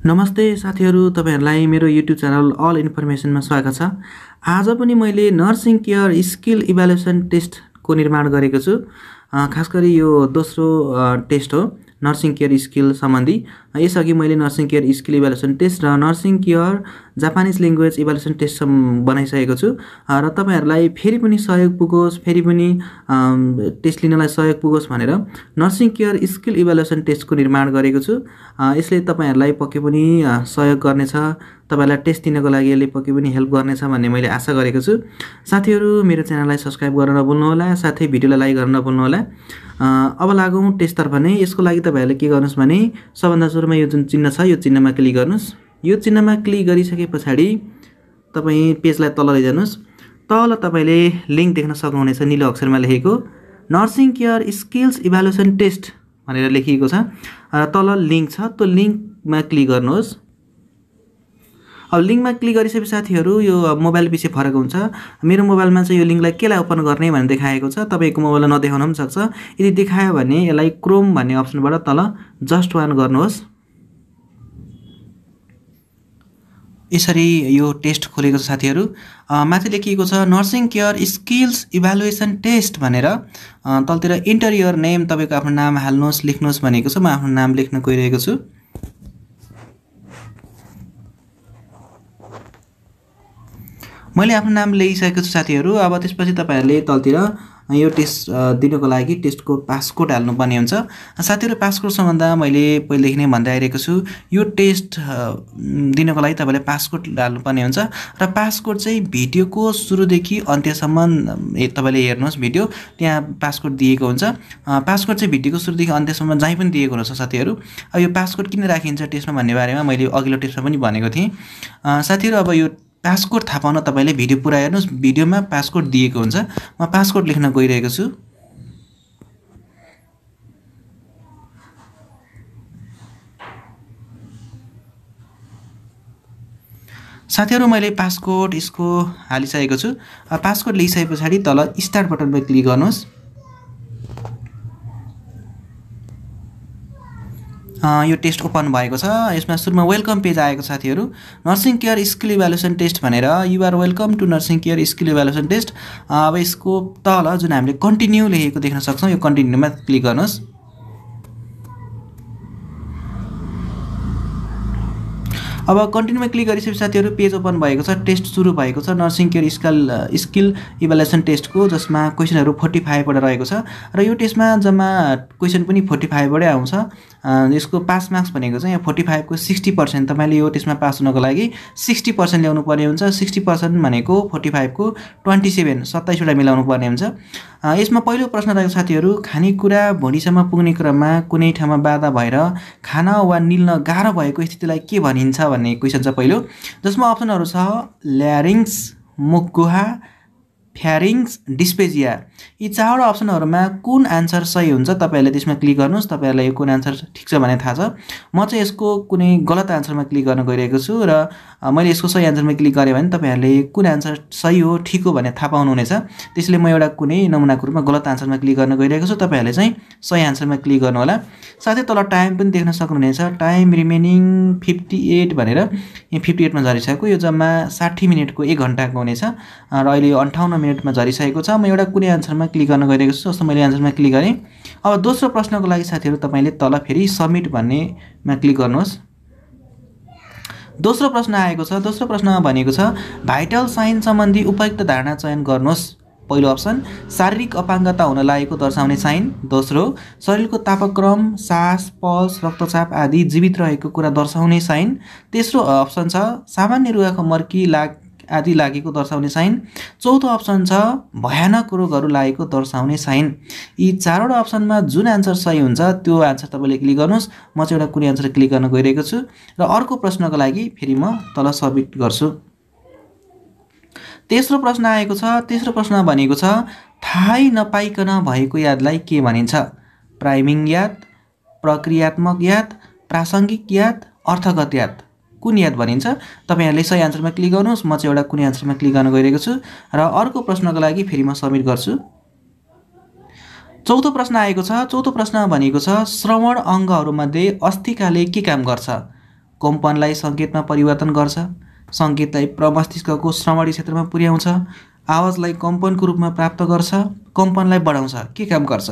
नमस्ते साथीहरू, तपाईहरुलाई मेरो युट्युब च्यानल अल इन्फर्मेसनमा स्वागत छ। आज पनि मैले नर्सिङ केयर स्किल इभ्यालुएसन टेस्टको निर्माण गरेको छु। खास गरी यो दोस्रो टेस्ट हो नर्सिङ केयर स्किल सम्बन्धी। यसअघि मैले nursing care skill evaluation test र nursing care Japanese language evaluation test बनाइसकेको छु र तपाईहरुलाई फेरि पनि सहयोग पुगोस्, फेरि पनि टेस्ट लिनलाई सहयोग पुगोस् भनेर नर्सिङ केयर स्किल इभ्यालुएसन टेस्टको निर्माण गरेको छु। यसले तपाईहरुलाई पक्कै पनि सहयोग गर्नेछ, तपाईहरुलाई टेस्ट दिनको लागि यसले पक्कै पनि हेल्प गर्नेछ भन्ने मैले आशा गरेको छु। साथीहरु, मेरो च्यानललाई सब्स्क्राइब गर्न नभुल्नु होला, साथै भिडियोलाई लाइक गर्न नभुल्नु होला। अब लागौं टेस्टतर्फ नै। यसको लागि तपाईहरुले के गर्नुस् भने सबभन्दा सुरुमा यो जुन चिन्ह छ यो चिन्हमा क्लिक गर्नुस्। यो चिन्हमा क्लिक गरिसकेपछि तपाई पेजलाई तल लैजानुस्। तल तपाईले लिंक देख्न सक्नुहुनेछ नीलो अक्षरमा लेखेको nursing care skills evaluation test भनेर लेखिएको छ र तल लिंक छ, त्यो लिंकमा क्लिक गर्नुहोस्। अब लिंकमा क्लिक गरिसकेपछि साथीहरु यो मोबाइल पछि फरक हुन्छ। मेरो मोबाइलमा चाहिँ यो लिंकलाई केलाई ओपन गर्ने भनेर देखाएको छ, तपाईको मोबाइलमा नदेखाउन पनि सक्छ। यदि देखायो भने यसलाई क्रोम भन्ने अप्सनबाट तल जस्ट वान गर्नुहोस्। यसरी यो टेस्ट खोलेको छ साथीहरु। माथि लेखिएको छ nursing care skills evaluation test भनेर। तलतिर इन्टर योर नेम, तपाईको आफ्नो नाम हाल्नुहोस्, लेख्नुहोस् भनेको छ। म आफ्नो नाम लेख्न गइरहेको छु। मैले आफ्नो नाम लेखिसकेको छु साथीहरु। अब त्यसपछि तपाईहरुले तलतिर यो टेस्ट दिनको लागि टेस्टको पासकोड हाल्नुपर्ने हुन्छ। साथीहरु, पासकोड सम्बन्ध मैले पहिलेदेखि नै भन्दै आइरहेको छु। यो टेस्ट दिनको लागि तपाईले पासकोड हाल्नुपर्ने हुन्छ र पासकोड चाहिँ भिडियोको सुरुदेखि अन्त्यसम्म तपाईले हेर्नुहोस्। भिडियो त्यहाँ पासकोड दिएको हुन्छ। पासकोड चाहिँ भिडियोको सुरुदेखि अन्त्यसम्म जहीँ पनि दिएको हुन्छ साथीहरु। अब यो पासकोड किन राखिन्छ टेस्टमा भन्ने बारेमा मैले अघिल्लो टेस्टमा पनि भनेको थिएँ। साथीहरु, अब यो पासकोड थाहा पाउन तपाईले भिडियो पुरा हेर्नुस्। भिडियोमा पासकोड दिएको हुन्छ। म पासकोड लेख्न गइरहेको छु। साथीहरु, मैले पासकोड यसको हालिसकेको छु। पासकोड लेखिसकेपछि तल स्टार्ट बटनमा क्लिक गर्नुहोस्। यो टेस्ट ओपन भएको छ। यसमा सुरुमा वेलकम पेज आएको छ साथीहरु। Nursing care skill evaluation test भनेर you are welcome to nursing care skill evaluation test. अब यसको तल जुन हामीले कन्टिन्यू लेखेको देख्न सक्छौं, यो कन्टिन्यूमा क्लिक गर्नुहोस्। अब कन्टिन्यूमा क्लिक गरिसकेपछि साथीहरु पेज ओपन भएको छ। टेस्ट सुरु भएको छ नर्सिङ केयर स्किल इभ्यालुएसन टेस्टको, जसमा क्वेशनहरु 45 वटा रहेको छ र यो टेस्टमा जम्मा क्वेशन पनि 45 वटै आउँछ। यसको पास मार्क्स भनेको चाहिँ यहाँ 45 को 60%। तपाईले यो टेस्टमा पास हुनको लागि 60% ल्याउनु पर्ने हुन्छ। 60% भनेको 45 को 27 वटा मिलाउनु पर्ने हुन्छ। यसमा पहिलो प्रश्न रहेको साथीहरु, खानेकुरा भुँडीसम्म पुग्ने क्रममा कुनै ठाउँमा बाधा भएर खान वा निल्न गाह्रो भएको स्थितिलाई के भनिन्छ भन्ने क्वेशन छ पहिलो, जसमा अप्सनहरु छ ल्यारिङ्स, मुखगुहा, फ्यारिङ्स, डिस्पेजिया। यी चारवटा अप्सनहरुमा कुन आन्सर सही हुन्छ तपाईहरुले त्यसमा क्लिक गर्नुस्। तपाईहरुलाई यो कुन आन्सर ठीक छ भने थाहा छ। म चाहिँ यसको कुनै गलत आन्सरमा क्लिक गर्न गइरहेको छु र मैले यसको सही आन्सरमा क्लिक गरे भने तपाईहरुले कुन आन्सर सही हो, ठीक हो भने थाहा पाउनुहुनेछ। त्यसैले म एउटा कुनै नमुनाको रूपमा गलत आन्सरमा क्लिक गर्न गइरहेको छु। तपाईहरुले चाहिँ सही आन्सरमा क्लिक गर्नु होला। साथै तल टाइम पनि देख्न सक्नुहुनेछ, टाइम रिमेनिङ 58 भनेर। यहाँ 58 मा झरिसक्यो। यो जम्मा 60 मिनेटको 1 घण्टाको हुनेछ र अहिले यो 58 मिनेटमा झरिसकेको छ। म एउटा कुनै आन्सरमा क्लिक गर्न गइरहेको छु। जस्तो मैले आन्सरमा क्लिक गरे। अब दोस्रो प्रश्नको लागि साथीहरु तपाईले तल फेरि सबमिट भन्नेमा क्लिक गर्नुहोस्। दोस्रो प्रश्न आएको छ। दोस्रो प्रश्नमा भनेको छ भाइटल साइन सम्बन्धी उपयुक्त धारणा चयन गर्नुहोस्। पहिलो अप्सन शारीरिक अपाङ्गता हुन लागेको दर्शाउने साइन। दोस्रो शरीरको तापक्रम, सास, पल्स, रक्तचाप आदि जीवित रहेको कुरा दर्शाउने साइन। तेस्रो अप्सन छ सामान्य रुगाको मर्की आदि लागेको दर्शाउने साइन। चौथो अप्सन छ भयानक रोगहरु लागेको दर्शाउने साइन। यी चारवटा अप्सनमा जुन आन्सर सही हुन्छ त्यो आन्सर तपाईले क्लिक गर्नुस्। म चाहिँ एउटा कुनै आन्सर क्लिक गर्न गइरहेको छु र अर्को प्रश्नको लागि फेरि म तल सबमिट गर्छु। तेस्रो प्रश्न आएको छ। तेस्रो प्रश्नमा भनेको छ थाहै नपाइकन भएको यादलाई के भनिन्छ? प्राइमिङ याद, प्रक्रियात्मक याद, प्रासंगिक याद, अर्थगत याद। कुन याद भनिन्छ? तपाईहरुले सही आन्सरमा क्लिक गर्नुहोस्। म चाहिँ एउटा कुनै आन्सरमा क्लिक गर्न गइरहेको छु र अर्को प्रश्नको लागि फेरि म सबमिट गर्छु। चौथो प्रश्न आएको छ। चौथो प्रश्नमा भनेको छ श्रवण अङ्गहरुमध्ये अस्थिकाले के काम गर्छ? कम्पनलाई सङ्केतमा परिवर्तन गर्छ, सङ्केतलाई प्रमस्तिष्कको श्रवणीय क्षेत्रमा पुर्याउँछ, आवाजलाई कम्पनको रूपमा प्राप्त गर्छ, कम्पनलाई बढाउँछ। के काम गर्छ?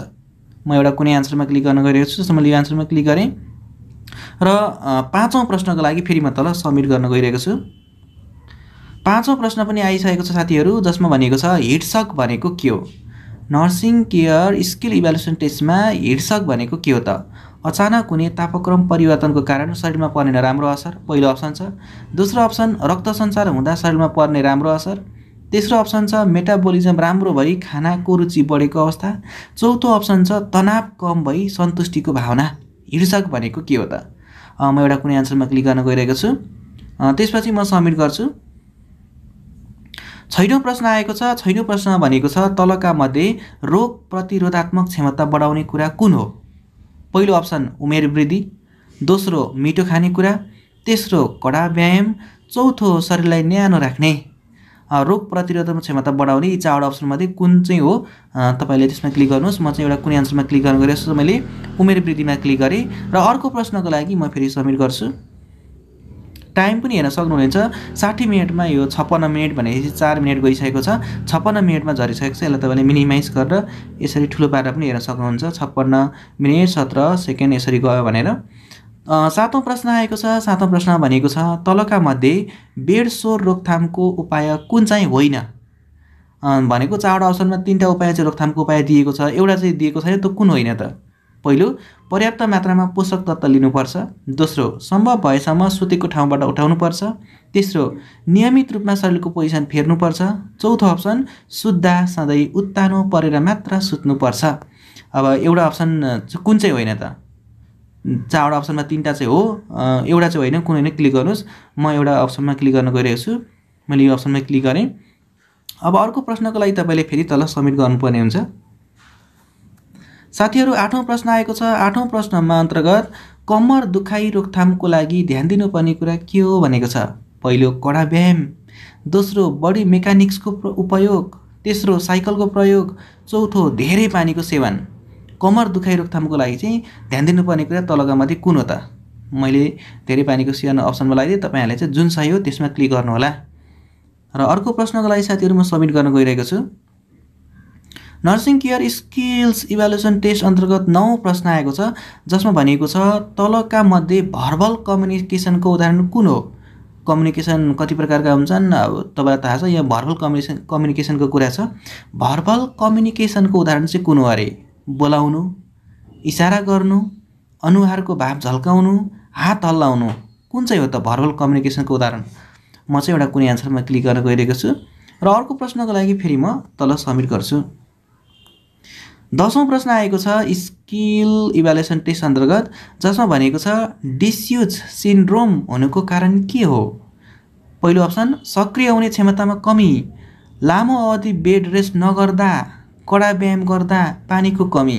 म एउटा कुनै आन्सरमा क्लिक गर्न गइरहेको छु, जस्तो मैले यो आन्सरमा क्लिक गरेँ र पाँचौँ प्रश्नको लागि फेरि म तल सबमिट गर्न गइरहेको छु। पाँचौँ प्रश्न पनि आइसकेको छ साथीहरू, जसमा भनिएको छ हिट सक भनेको के हो? नर्सिङ केयर स्किल इभ्यालुएसन टेस्टमा हिट सक भनेको के हो त? अचानक हुने तापक्रम परिवर्तनको कारण शरीरमा पर्ने नराम्रो असर, पहिलो अप्सन छ। दोस्रो अप्सन रक्त सञ्चार हुँदा शरीरमा पर्ने राम्रो असर। तेस्रो अप्सन छ मेटाबोलिजम राम्रो भई खानाको रुचि बढेको अवस्था। चौथो अप्सन छ तनाव कम भई सन्तुष्टिको भावना। हिट सक भनेको के हो त? म एउटा कुनै आन्सरमा क्लिक गर्न गइरहेको छु, त्यसपछि म सबमिट गर्छु। छैटौँ प्रश्न आएको छ। छैटौँ प्रश्नमा भनेको छ तलका मध्ये रोग प्रतिरोधात्मक क्षमता बढाउने कुरा कुन हो? पहिलो अप्सन उमेर वृद्धि, दोस्रो मिठो खानेकुरा, तेस्रो कडा व्यायाम, चौथो शरीरलाई न्यानो राख्ने। रोग प्रतिरोधक क्षमता बढाउने यी चारवटा अप्सनमध्ये कुन चाहिँ हो? तपाईँले त्यसमा क्लिक गर्नुहोस्। म चाहिँ एउटा कुनै आन्सरमा क्लिक गर्न गइरहेको छु। मैले उमेर वृद्धिमा क्लिक गरेँ र अर्को प्रश्नको लागि म फेरि सबमिट गर्छु। टाइम पनि हेर्न सक्नुहुनेछ, 60 मिनटमा यो 56 मिनट भनेपछि 4 मिनट गइसकेको छ। 56 मिनटमा झरिसकेको छ। यसलाई तपाईँले मिनिमाइज गरेर यसरी ठुलो पारेर पनि हेर्न सक्नुहुन्छ। 56 मिनट 17 सेकेन्ड यसरी गयो भनेर। सातौँ प्रश्न आएको छ। सातौँ प्रश्नमा भनेको छ तलका मध्ये बेड सोर रोकथामको उपाय कुन चाहिँ होइन? भनेको चारवटा अप्सनमा 3टा उपाय चाहिँ रोकथामको उपाय दिएको छ, एउटा चाहिँ दिएको छैन। त्यो कुन होइन त? पहिलो पर्याप्त मात्रामा पोषक तत्त्व लिनुपर्छ। दोस्रो सम्भव भएसम्म सुतेको ठाउँबाट उठाउनुपर्छ। तेस्रो नियमित रूपमा शरीरको पोजिसन फेर्नुपर्छ। चौथो अप्सन सुत्दा सधैँ उत्तानो परेर मात्र सुत्नुपर्छ। अब एउटा अप्सन कुन चाहिँ होइन त? चारवटा अप्सनमा 3टा चाहिँ हो, एउटा चाहिँ होइन। कुन होइन क्लिक गर्नुहोस्। म एउटा अप्सनमा क्लिक गर्न गइरहेको छु। मैले यो अप्सनमा क्लिक गरेँ। अब अर्को प्रश्नको लागि तपाईँले फेरि तल सबमिट गर्नुपर्ने हुन्छ। साथीहरू 8औँ प्रश्न आएको छ। 8औँ प्रश्नमा अन्तर्गत कम्मर दुखाइ रोकथामको लागि ध्यान दिनुपर्ने कुरा के हो भनेको छ? पहिलो कडा व्यायाम, दोस्रो बडी मेकानिक्सको उपयोग, तेस्रो साइकलको प्रयोग, चौथो धेरै पानीको सेवन। कम्मर दुखाइ रोकथामको लागि चाहिँ ध्यान दिनुपर्ने कुरा तलका मध्ये कुन हो त? मैले धेरै पानीको सेवन अप्सनमा लगाइदिएँ। तपाईँहरूले चाहिँ जुन सही हो त्यसमा क्लिक गर्नुहोला। र अर्को प्रश्नको लागि साथीहरू म सबमिट गर्न गइरहेको छु। Nursing care skills evaluation test अन्तर्गत 9औं प्रश्न आएको छ, जसमा भनिएको छ तलका मध्ये भर्बल कम्युनिकेसनको उदाहरण कुन हो? कम्युनिकेसन कति प्रकारका हुन्छन्? अब तपाईँलाई थाहा छ यहाँ भर्बल कम्युनिकेसनको कुरा छ। भर्बल कम्युनिकेसनको उदाहरण चाहिँ कुन हो अरे? बोलाउनु, इसारा गर्नु, अनुहारको भाव झल्काउनु, हात हल्लाउनु। कुन चाहिँ हो त भर्बल कम्युनिकेसनको उदाहरण? म चाहिँ एउटा कुनै आन्सरमा क्लिक गर्न गइरहेको छु र अर्को प्रश्नको लागि फेरि म तल सबमिट गर्छु। 10औं प्रश्न आएको छ स्किल इभ्यालुएसन टेस्ट अन्तर्गत, जसमा भनेको छ डिस्युज सिन्ड्रोम हुनुको कारण के हो? पहिलो अप्सन सक्रिय हुने क्षमतामा कमी, लामो अवधि बेड रेस्ट नगर्दा, कडा व्यायाम गर्दा, पानीको कमी।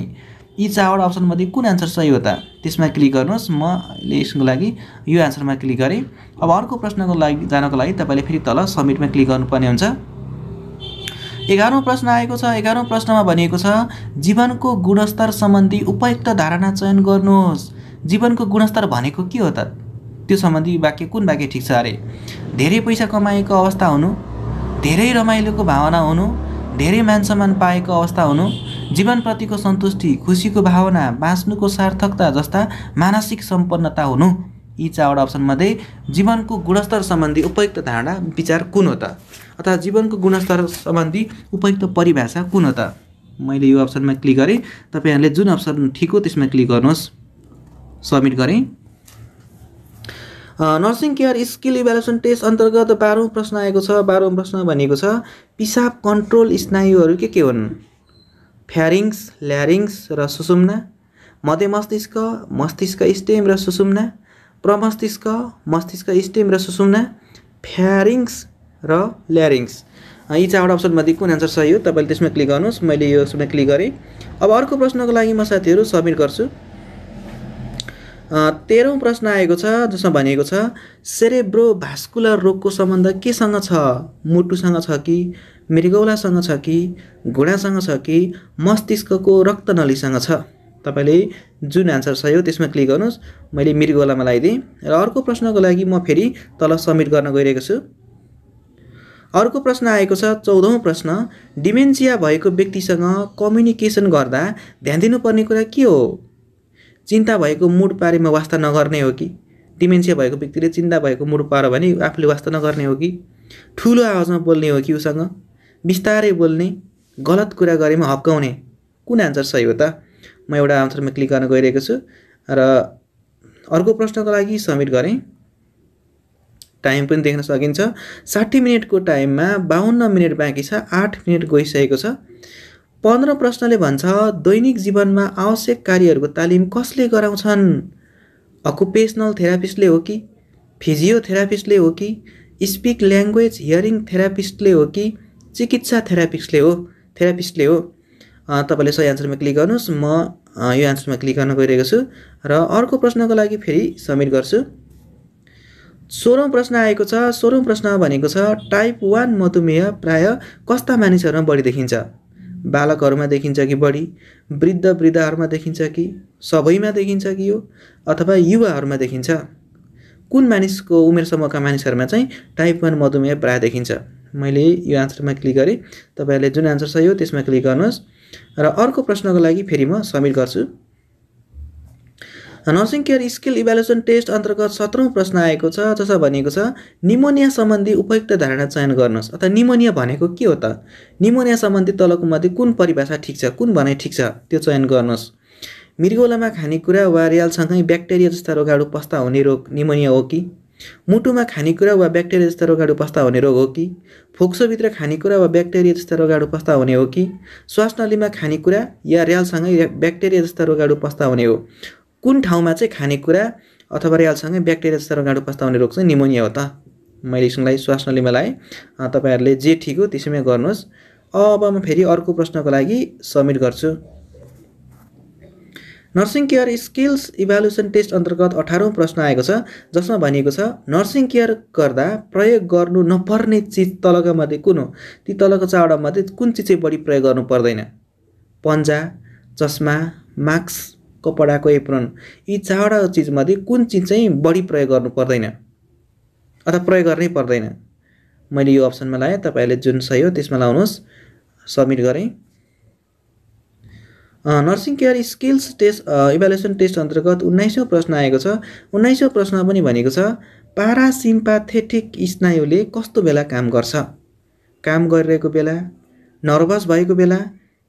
यी चारवटा अप्सनमध्ये कुन आन्सर सही हो त? त्यसमा क्लिक गर्नुहोस्। म यसको लागि यो आन्सरमा क्लिक गरेँ। अब अर्को प्रश्नको लागि जानको लागि तपाईँले फेरि तल सबमिटमा क्लिक गर्नुपर्ने हुन्छ। 11औं प्रश्न आएको छ। 11औं प्रश्नमा भनिएको छ जीवनको गुणस्तर सम्बन्धी उपयुक्त धारणा चयन गर्नुहोस्। जीवनको गुणस्तर भनेको के हो त? त्यो सम्बन्धी वाक्य कुन वाक्य ठिक छ अरे? धेरै पैसा कमाएको अवस्था हुनु, धेरै रमाइलोको भावना हुनु, धेरै मान सम्मान पाएको अवस्था हुनु, जीवनप्रतिको सन्तुष्टि, खुसीको भावना, बाँच्नुको सार्थकता जस्ता मानसिक सम्पन्नता हुनु। यी चारवटा अप्सनमध्ये जीवनको गुणस्तर सम्बन्धी उपयुक्त धारणा विचार कुन हो त? अथवा जीवनको गुणस्तर सम्बन्धी उपयुक्त परिभाषा कुन हो त? मैले यो अप्सनमा क्लिक गरेँ। तपाईँहरूले जुन अप्सन ठिक हो त्यसमा क्लिक गर्नुहोस्। सबमिट गरेँ। Nursing care skill evaluation test अन्तर्गत 12औं प्रश्न आएको छ। 12औं प्रश्नमा भनेको छ पिसाब कन्ट्रोल स्नायुहरू के हुन्? फ्यारिङ्स, ल्यारिङ्स र सुषुम्ना, मध्य मस्तिष्क, मस्तिष्क स्टेम र सुषुम्ना, प्रमस्तिष्क, मस्तिष्क स्टेम र सुषुम्ना, फ्यारिङ्स र ल्यारिङ्स। यी चारवटा अप्सनमध्ये कुन आन्सर सही हो? तपाईँले त्यसमा क्लिक गर्नुहोस्। मैले यो अप्सनमा क्लिक गरेँ। अब अर्को प्रश्नको लागि म साथीहरू सबमिट गर्छु। 13औं प्रश्न आएको छ, जसमा भनिएको छ सेरेब्रोभास्कुलर रोगको सम्बन्ध केसँग छ? मुटुसँग छ कि, मृगौलासँग छ कि, घुँडासँग छ कि, मस्तिष्कको रक्तनलीसँग छ? तपाईले जुन आन्सर सही हो त्यसमा क्लिक गर्नुस्। मैले मृगौलामा लगाइदिएँ र अर्को प्रश्नको लागि म फेरि तल सबमिट गर्न गइरहेको छु। अर्को प्रश्न आएको छ 14औं प्रश्न, डिमेन्सिया भएको व्यक्तिसँग कम्युनिकेसन गर्दा ध्यान दिनुपर्ने कुरा के हो? चिन्ता भएको मुड पारेमा वास्ता नगर्ने हो कि? डिमेन्सिया भएको व्यक्तिले चिन्ता भएको मुड पार्यो भने आफूले वास्ता नगर्ने हो कि? ठुलो आवाजमा बोल्ने हो कि उसँग? बिस्तारै बोल्ने? गलत कुरा गरेमा हप्काउने? कुन आन्सर सही हो त? म एउटा आन्सरमा क्लिक गर्न गइरहेको छु र अर्को प्रश्नको लागि सबमिट गरेँ। टाइम पनि देख्न सकिन्छ। 60 मिनेटको टाइममा 52 मिनेट बाँकी छ। 8 मिनेट गइसकेको छ। 15 प्रश्नले भन्छ दैनिक जीवनमा आवश्यक कार्यहरूको तालिम कसले गराउँछन्? अकुपेसनल थेरापिस्टले हो कि? फिजियोथेरापिस्टले हो कि? स्पिक ल्याङ्ग्वेज हियरिङ थेरापिस्टले हो कि? चिकित्सा थेरापिस्टले हो? तपाईले सही आन्सरमा क्लिक गर्नुस्। म यो आन्सरमा क्लिक गर्न गइरहेको छु र अर्को प्रश्नको लागि फेरि सबमिट गर्छु। 16औं प्रश्न आएको छ। 16औं प्रश्न भनेको छ टाइप 1 मधुमेह प्राय कस्ता मानिसहरूमा बढी देखिन्छ? बालकहरूमा देखिन्छ कि बढी? वृद्धहरूमा देखिन्छ कि? सबैमा देखिन्छ कि यो? अथवा युवाहरूमा देखिन्छ? कुन मानिसको उमेर समूहका मानिसहरूमा चाहिँ टाइप 1 मधुमेह प्राय देखिन्छ? मैले यो आन्सरमा क्लिक गरेँ। तपाईहरुले जुन आन्सर सही हो त्यसमा क्लिक गर्नुहोस् र अर्को प्रश्नको लागि फेरि म सबमिट गर्छु। Nursing care skill evaluation test अन्तर्गत 17औं प्रश्न आएको छ जसमा भनिएको छ निमोनिया सम्बन्धी उपयुक्त धारणा चयन गर्नुहोस्। अथवा निमोनिया भनेको के हो त? निमोनिया सम्बन्धी तलको मध्ये कुन परिभाषा ठिक छ, कुन भनाइ ठिक छ त्यो चयन गर्नुहोस्। मृगौलामा खानेकुरा वा र्यालसँगै ब्याक्टेरिया जस्ता रोगहरू पस्दा हुने रोग निमोनिया हो कि? मुटुमा खानेकुरा वा ब्याक्टेरिया जस्ता रोगहरू पस्दा हुने रोग हो कि? फोक्सोभित्र खानेकुरा वा ब्याक्टेरिया जस्ता रोगहरू पस्दा हुने हो कि? श्वासनलीमा खानेकुरा या र्यालसँगै ब्याक्टेरिया जस्ता रोगहरू पस्दा हुने हो? कुन ठाउँमा चाहिँ खानेकुरा अथवा र्यालसँगै ब्याक्टेरिया जस्ता रोगहरू पस्दा हुने रोग चाहिँ निमोनिया हो त? मैले यसलाई श्वासनलीमा लाएँ। तपाईहरुले जे ठिक हो त्यसैमा गर्नुहोस्। अब म फेरि अर्को प्रश्नको लागि सबमिट गर्छु। Nursing care skills evaluation test अन्तर्गत 18औं प्रश्न आएको छ जसमा भनिएको छ नर्सिङ केयर गर्दा प्रयोग गर्नु नपर्ने चिज तलका मध्ये कुन हो? ती तलको चारवटा मध्ये कुन चिज चाहिँ बढी प्रयोग गर्नु पर्दैन? पन्जा, चस्मा, मास्क, कपडाको एप्रोन। यी चारवटा चिज मध्ये कुन चिज चाहिँ बढी प्रयोग गर्नु पर्दैन अथवा प्रयोग गर्नै पर्दैन? मैले यो अप्सनमा लाएँ। तपाईहरुले जुन सही हो त्यसमा लाउनुहोस्। सबमिट गरेँ। Nursing care skills test evaluation test अन्तर्गत 19औं प्रश्न आएको छ। 19औं प्रश्न पनि भनेको छ पारासिम्पाथेटिक स्नायुले कस्तो बेला काम गर्छ? काम गरिरहेको बेला, नर्भस भएको बेला,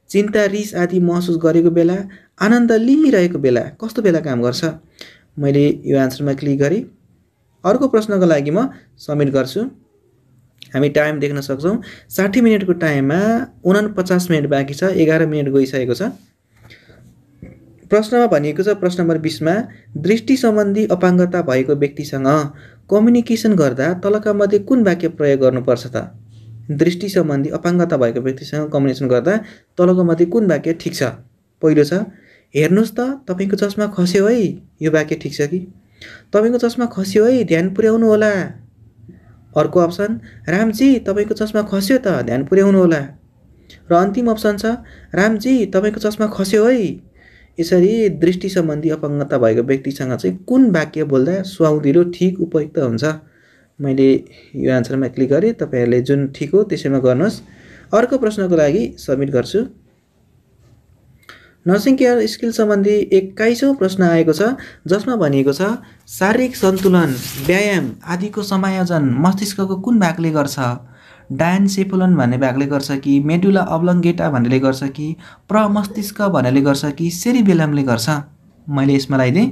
चिन्ता रिस आदि महसुस गरेको बेला, आनन्द लिइरहेको बेला, कस्तो बेला काम गर्छ? मैले यो आन्सरमा क्लिक गरेँ। अर्को प्रश्नको लागि म सबमिट गर्छु। हामी टाइम देख्न सक्छौं। 60 मिनेटको टाइममा 49 मिनेट बाँकी छ। 11 मिनेट गइसकेको छ। प्रश्नमा भनिएको छ प्रश्न नम्बर 20 मा दृष्टि सम्बन्धी अपाङ्गता भएको व्यक्तिसँग कम्युनिकेसन गर्दा तलका मध्ये कुन वाक्य प्रयोग गर्नुपर्छ त? दृष्टि सम्बन्धी अपाङ्गता भएको व्यक्तिसँग कम्युनिकेसन गर्दा तलको मध्ये कुन वाक्य ठिक छ? पहिलो छ हेर्नुस् त तपाईको चस्मा खस्यो है। यो वाक्य ठिक छ कि? तपाईको चस्मा खस्यो है, ध्यान पुर्याउनु होला। अर्को अप्सन रामजी तपाईको चस्मा खस्यो त, ध्यान पुर्याउनु होला। र अन्तिम अप्सन छ रामजी तपाईको चस्मा खस्यो है। यसरी दृष्टि सम्बन्धी अपाङ्गता भएको व्यक्तिसँग चाहिँ कुन वाक्य बोल्दा सुहाउँदिलो ठिक उपयुक्त हुन्छ? मैले यो आन्सरमा क्लिक गरेँ। तपाईहरुले जुन ठिक हो त्यसैमा गर्नुहोस्। अर्को प्रश्नको लागि सबमिट गर्छु। नर्सिङ केयर स्किल सम्बन्धी 21औं प्रश्न आएको छ जसमा भनिएको छ शारीरिक सन्तुलन, व्यायाम आदिको समायोजन मस्तिष्कको कुन भागले गर्छ? डायनसेफलन भन्ने भागले गर्छ कि मेडुला अब्लङ्गेटा भन्नेले गर्छ कि प्रमस्तिष्क भन्नेले गर्छ कि सेरिबेलमले गर्छ? मैले यसमा लगाइदिएँ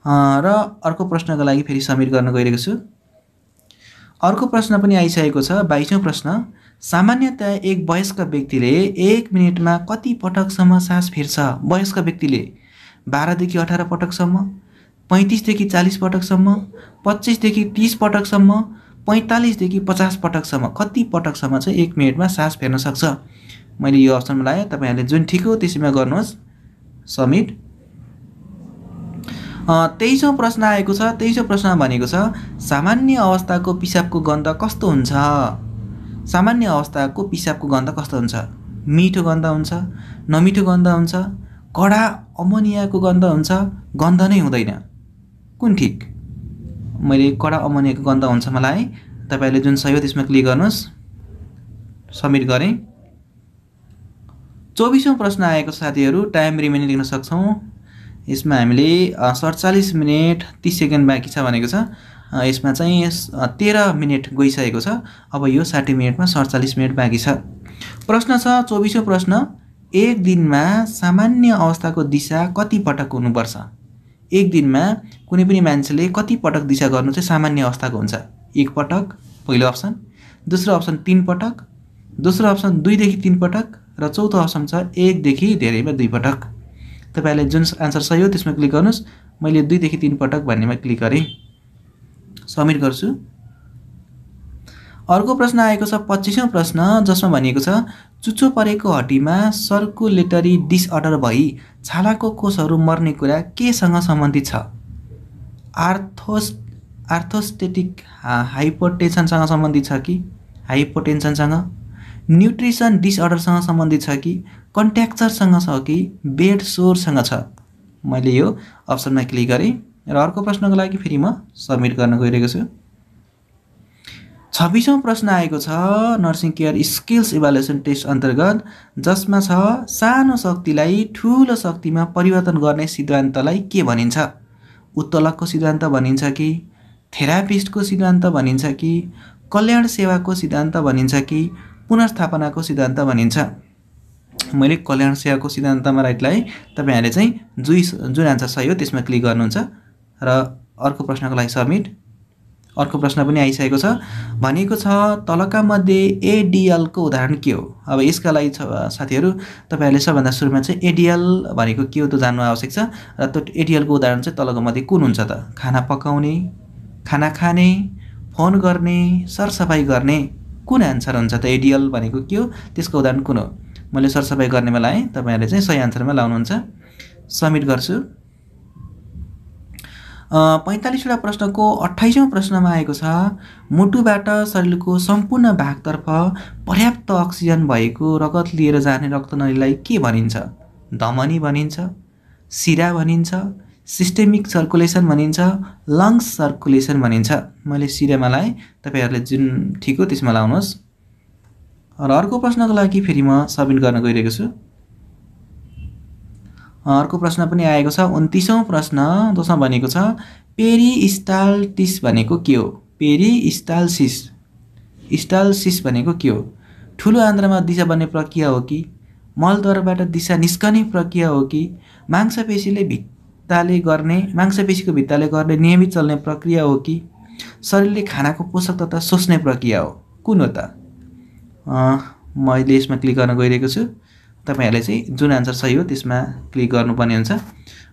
र अर्को प्रश्नको लागि फेरि सबमिट गर्न गइरहेको छु। अर्को प्रश्न पनि आइसकेको छ। 22औं प्रश्न सामान्यतया एक वयस्क व्यक्तिले 1 मिनेटमा कति पटकसम्म सास फेर्छ? वयस्क व्यक्तिले 12 देखि 18 पटकसम्म, 35 देखि 40 पटकसम्म, 25 देखि 30 पटकसम्म, 45 देखि 50 पटकसम्म कति पटकसम्म चाहिँ 1 मिनेटमा सास फेर्न सक्छ? मैले यो अप्सनमा लाएँ। तपाईहरुले जुन ठिक हो त्यसैमा गर्नुहोस्। सबमिट। 23औं प्रश्न आएको छ। 23औं प्रश्नमा भनेको छ सामान्य अवस्थाको पिसाबको गन्ध कस्तो हुन्छ? सामान्य अवस्थाको पिसाबको गन्ध कस्तो हुन्छ? मिठो गन्ध हुन्छ, नमिठो गन्ध हुन्छ, कडा अमोनियाको गन्ध हुन्छ, गन्ध नै हुँदैन, कुन ठिक? मैले कडा अमोनियाको गन्ध हुन्छ मलाई, तपाईहरुले जुन सही हो त्यसमा क्लिक गर्नुस्। सबमिट गरेँ। 24औं प्रश्न आएको छ साथीहरु, टाइम रिमेनिङ लेख्न सक्छौं। यसमा हामीले 47 मिनेट 30 सेकेन्ड बाँकी छ भनेको छ। यसमा चाहिँ 13 मिनेट गइसकेको छ। अब यो 60 मिनेटमा 47 मिनेट बाँकी छ। प्रश्न छ 24औं प्रश्न, एक दिनमा सामान्य अवस्थाको दिशा कति पटक हुनुपर्छ? एक दिनमा कुनै पनि मान्छेले कति पटक दिशा गर्नु चाहिँ सामान्य अवस्थाको हुन्छ? एक पटक पहिलो अप्सन, दोस्रो अप्सन 3 पटक, दोस्रो अप्सन 2 देखि 3 पटक र चौथो अप्सन छ 1 देखि धेरैमा 2 पटक। तपाईहरुले जुन आन्सर सही हो त्यसमा क्लिक गर्नुस्। मैले 2 देखि 3 पटक भन्नेमा क्लिक गरे। सबमिट गर्छु। अर्को प्रश्न आएको छ 25औं प्रश्न, जसमा भनिएको छ चुच्चो परेको हड्डीमा सर्कुलेटरी डिसअर्डर भई छालाको कोषहरू मर्ने कुरा केसँग सम्बन्धित छ? आर्थोस्टेटिक हाइपोटेन्सनसँग सम्बन्धित छ कि हाइपोटेन्सनसँग, न्युट्रिसन डिसअर्डरसँग सम्बन्धित छ कि कन्ट्याक्चरसँग छ कि बेड सोरसँग छ? मैले यो अप्सनमा क्लिक गरेँ र अर्को प्रश्नको लागि फेरि म सबमिट गर्न गइरहेको छु। 26औं प्रश्न आएको छ nursing care skills evaluation test अन्तर्गत, जसमा छ सानो शक्तिलाई ठूलो शक्तिमा परिवर्तन गर्ने सिद्धान्तलाई के भनिन्छ? उत्तोलकको सिद्धान्त भनिन्छ कि थेरापिस्टको सिद्धान्त भनिन्छ कि कल्याण सेवाको सिद्धान्त भनिन्छ कि पुनर्स्थापनाको सिद्धान्त भनिन्छ? मैले कल्याण सेवाको सिद्धान्तमा राइट लगाएँ। तपाईहरुले चाहिँ जुन आन्सर सही हो त्यसमा क्लिक गर्नुहुन्छ र अर्को प्रश्नको लागि सबमिट। अर्को प्रश्न पनि आइसकेको छ। भनेको छ तलका मध्ये एडीएल को उदाहरण के हो? अब यसका लागि साथीहरु तपाईहरुले सबभन्दा सुरुमा चाहिँ एडीएल भनेको के हो त जान्नु आवश्यक छ र त्यो एडीएल को उदाहरण चाहिँ तलको मध्ये कुन हुन्छ त? खाना पकाउने, खाना खाने, फोन गर्ने, सरसफाई गर्ने, कुन आन्सर हुन्छ त? एडीएल भनेको के हो? त्यसको उदाहरण कुन हो? मैले सरसफाई गर्नेमा लाएँ, तपाईहरुले चाहिँ सही आन्सरमा लाउनुहुन्छ। सबमिट गर्छु। 45 वटा प्रश्नको 28औं प्रश्नमा आएको छ मुटुबाट शरीरको सम्पूर्ण भागतर्फ पर्याप्त अक्सिजन भएको रगत लिएर जाने रक्तनलीलाई के भनिन्छ? धमनी भनिन्छ, शिरा भनिन्छ, सिस्टेमिक सर्कुलेसन भनिन्छ, लङ्स सर्कुलेसन भनिन्छ? मैले शिरामा लाएँ, तपाईहरुले जुन ठिक हो त्यसमा लाउनुहोस्। र अर्को प्रश्नको लागि फेरि म सबमिट गर्न गइरहेको छु। अर्को प्रश्न पनि आएको छ 29औं प्रश्न, जसमा भनेको छ पेरिस्टाल्टिस भनेको के हो? पेरिस्टाल्सिस भनेको के हो? ठुलो आन्द्रामा दिशा बन्ने प्रक्रिया हो कि मलद्वारबाट दिशा निस्कने प्रक्रिया हो कि मांसपेशीको भित्ताले गर्ने नियमित चल्ने प्रक्रिया हो कि शरीरले खानाको पोषक तत्व सोच्ने प्रक्रिया हो? कुन हो त? मैले यसमा क्लिक गर्न गइरहेको छु। तपाईहरुले चाहिँ जुन आन्सर सही हो त्यसमा क्लिक गर्नुपर्ने हुन्छ।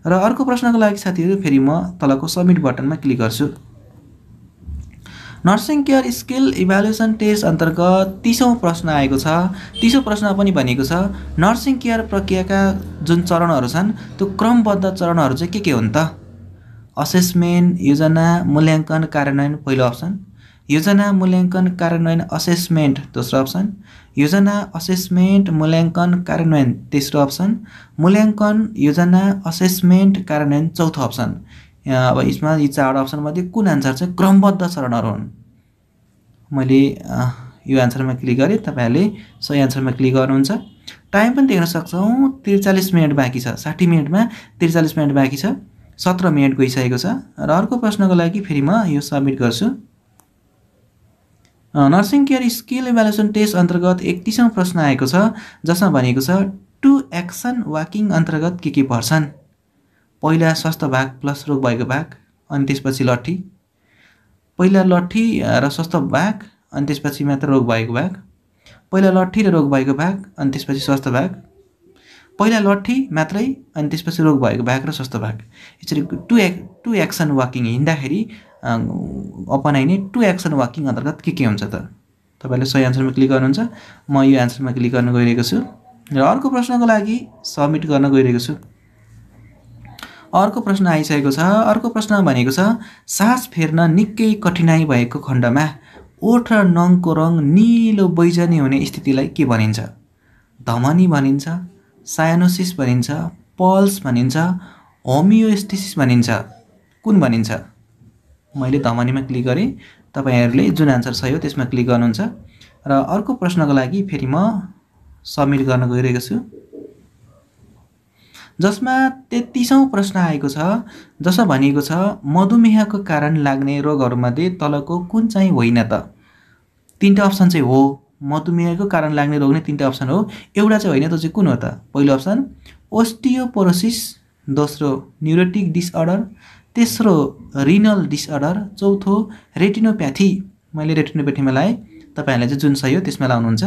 र अर्को प्रश्नको लागि साथीहरु फेरि म तलको सबमिट बटनमा क्लिक गर्छु। Nursing care skill evaluation test अन्तर्गत 30औं प्रश्न आएको छ। 30औं प्रश्नमा पनि भनेको छ नर्सिङ केयर प्रक्रियाका जुन चरणहरू छन् त्यो क्रमबद्ध चरणहरू चाहिँ के हुन् त? असेसमेन्ट, योजना, मूल्याङ्कन, कार्यान्वयन पहिलो अप्सन, योजना, मूल्याङ्कन, कार्यान्वयन, असेसमेन्ट दोस्रो अप्सन, योजना, असेसमेन्ट, मूल्याङ्कन, कार्यान्वयन तेस्रो अप्सन, मूल्याङ्कन, योजना, असेसमेन्ट, कार्यान्वयन चौथो अप्सन। अब यसमा यी चारवटा अप्सन मध्ये कुन आन्सर चाहिँ क्रमबद्ध चरणहरू हुन्? मैले यो आन्सरमा क्लिक गरेँ, तपाईहरुले सही आन्सरमा क्लिक गर्नुहुन्छ। टाइम पनि देख्न सक्छौं 43 मिनेट बाँकी छ। 60 मिनेटमा 43 मिनेट बाँकी छ। 17 मिनेट गइसकेको छ। र अर्को प्रश्नको लागि फेरि म यो सबमिट गर्छु। Nursing care skill evaluation test अन्तर्गत 31औं प्रश्न आएको छ, जसमा भनेको छ टु एक्सन वाकिङ अन्तर्गत के पर्छन्? पहिला स्वस्थ भाग प्लस रोग भएको भाग, अनि त्यसपछि लट्ठी। पहिला लट्ठी र स्वस्थ भाग, अनि त्यसपछि मात्र रोग भएको भाग। पहिला लट्ठी र रोग भएको भाग, अनि त्यसपछि स्वस्थ भाग। पहिला लट्ठी मात्रै, अनि त्यसपछि रोग भएको भाग र स्वस्थ भाग। यसरी टु एक्सन वाकिङ हिँड्दाखेरि अपनाइने टु एक्सन वाकिङ अन्तर्गत के हुन्छ त? तपाईले सही आन्सरमा क्लिक गर्नुहुन्छ। म यो आन्सरमा क्लिक गर्न गइरहेको छु र अर्को प्रश्नको लागि सबमिट गर्न गइरहेको छु। अर्को प्रश्न आइसकेको छ। अर्को प्रश्नमा भनेको छ सास फेर्न निकै कठिनाई भएको खण्डमा ओठ र नङको रङ नीलो बैजनी हुने स्थितिलाई के भनिन्छ? धमनी भनिन्छ, सायानोसिस भनिन्छ, पल्स भनिन्छ, होमियोस्टेसिस भनिन्छ, कुन भनिन्छ? मैले धमनीमा क्लिक गरेँ, तपाईहरुले जुन आन्सर सही हो त्यसमा क्लिक गर्नुहुन्छ र अर्को प्रश्नको लागि फेरि म सबमिट गर्न गइरहेको छु, जसमा 33औं प्रश्न आएको छ, जसमा भनिएको छ मधुमेहको कारण लाग्ने रोगहरुमध्ये तलको कुन चाहिँ होइन त? तीनटा अप्सन चाहिँ हो, मधुमेहको कारण लाग्ने रोग नै तीनटा अप्सन हो, एउटा चाहिँ होइन, त्यो चाहिँ कुन हो त? पहिलो अप्सन ओस्टियोपोरोसिस, दोस्रो न्युरोटिक डिसअर्डर, तेस्रो रिनल डिसअर्डर, चौथो रेटिनोप्याथी। मैले रेटिनोप्याथीमा लाएँ, तपाईहरुले चाहिँ जुन सही हो त्यसमा लाउनुहुन्छ।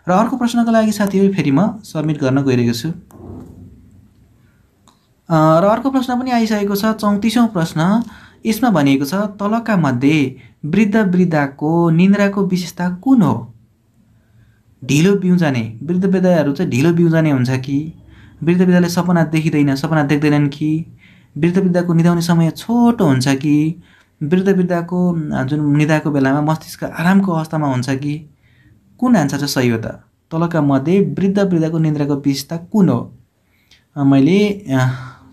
र अर्को प्रश्नको लागि साथीहरु फेरि म सबमिट गर्न गइरहेको छु। र अर्को प्रश्न पनि आइसकेको छ, 34औं प्रश्न। यसमा भनिएको छ तलका मध्ये वृद्ध-वृद्धाको निन्द्राको विशेषता कुन हो? ढिलो बिउजाने, वृद्ध-वृद्धाहरु चाहिँ ढिलो बिउजाने हुन्छ कि? वृद्ध-वृद्धाले सपना देखिदैन, सपना देख्दैनन् कि? वृद्ध-वृद्धाको निदाउने समय छोटो हुन्छ कि? वृद्ध-वृद्धाको जुन निदाको बेलामा मस्तिष्क आरामको अवस्थामा हुन्छ कि? कुन आन्सर चाहिँ सही हो त? तलका मध्ये वृद्ध-वृद्धाको निन्द्राको विशेषता कुन हो? मैले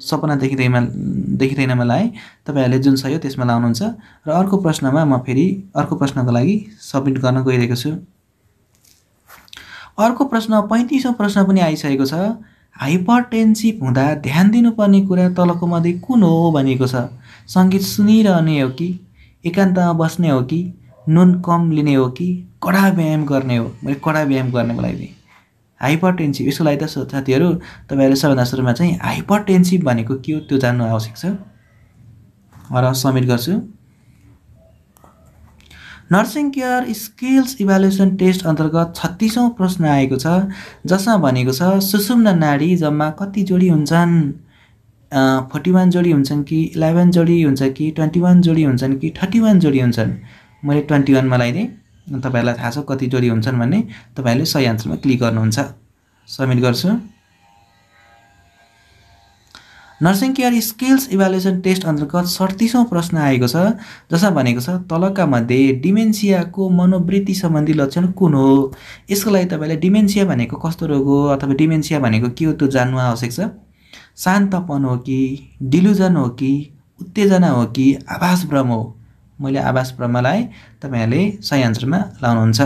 सपना देखिँदैनमा लाएँ, तपाईहरुले जुन सही हो त्यसमा लाउनुहुन्छ र अर्को प्रश्नमा म फेरि अर्को प्रश्नको लागि सबमिट गर्न गइरहेको छु। अर्को प्रश्न 35औं प्रश्न पनि आइसकेको छ। हाइपरटेन्सिभ हुँदा ध्यान दिनुपर्ने कुरा तलको मध्ये कुन हो भनिएको छ? संगीत सुनिरहने हो कि? एकान्तमा बस्ने हो कि? नुन कम लिने हो कि? कडा व्यायाम गर्ने हो? मैले कडा व्यायाम गर्ने मलाई दिएँ। हाइपरटेन्सिभ, यसको लागि त साथीहरु तपाईहरुले सबभन्दा सुरुमा चाहिँ हाइपरटेन्सिभ भनेको के हो त्यो जान्नु आवश्यक छ। र सबमिट गर्छु। Nursing care skills evaluation test अन्तर्गत 36औं प्रश्न आएको छ, जसमा भनेको छ सुषुम्ना नाडी जम्मा कति जोडी हुन्छन्? 41 जोडी हुन्छन् कि 11 जोडी हुन्छ कि 21 जोडी हुन्छन् कि 31 जोडी हुन्छन्? मैले 21 मा लगाइदिएँ। तपाईहरुलाई थाहा छ कति जोडी हुन्छन् भन्ने, तपाईहरुले सही आन्सरमा क्लिक गर्नुहुन्छ। सबमिट गर्छु। Nursing care skills evaluation test अन्तर्गत 37औं प्रश्न आएको छ, जसमा भनेको छ तलका मध्ये डिमेन्सियाको मनोवृत्ति सम्बन्धी लक्षण कुन हो? यसको लागि तपाईले डिमेन्सिया भनेको कस्तो रोग हो अथवा डिमेन्सिया भनेको के हो त्यो जान्नु आवश्यक छ। शान्तपन हो कि, डिलुजन हो कि, उत्तेजना हो कि आभास भ्रम हो? मैले आभास भ्रममा लाएँ, तपाईहरुले सही आन्सरमा लाउनुहुन्छ।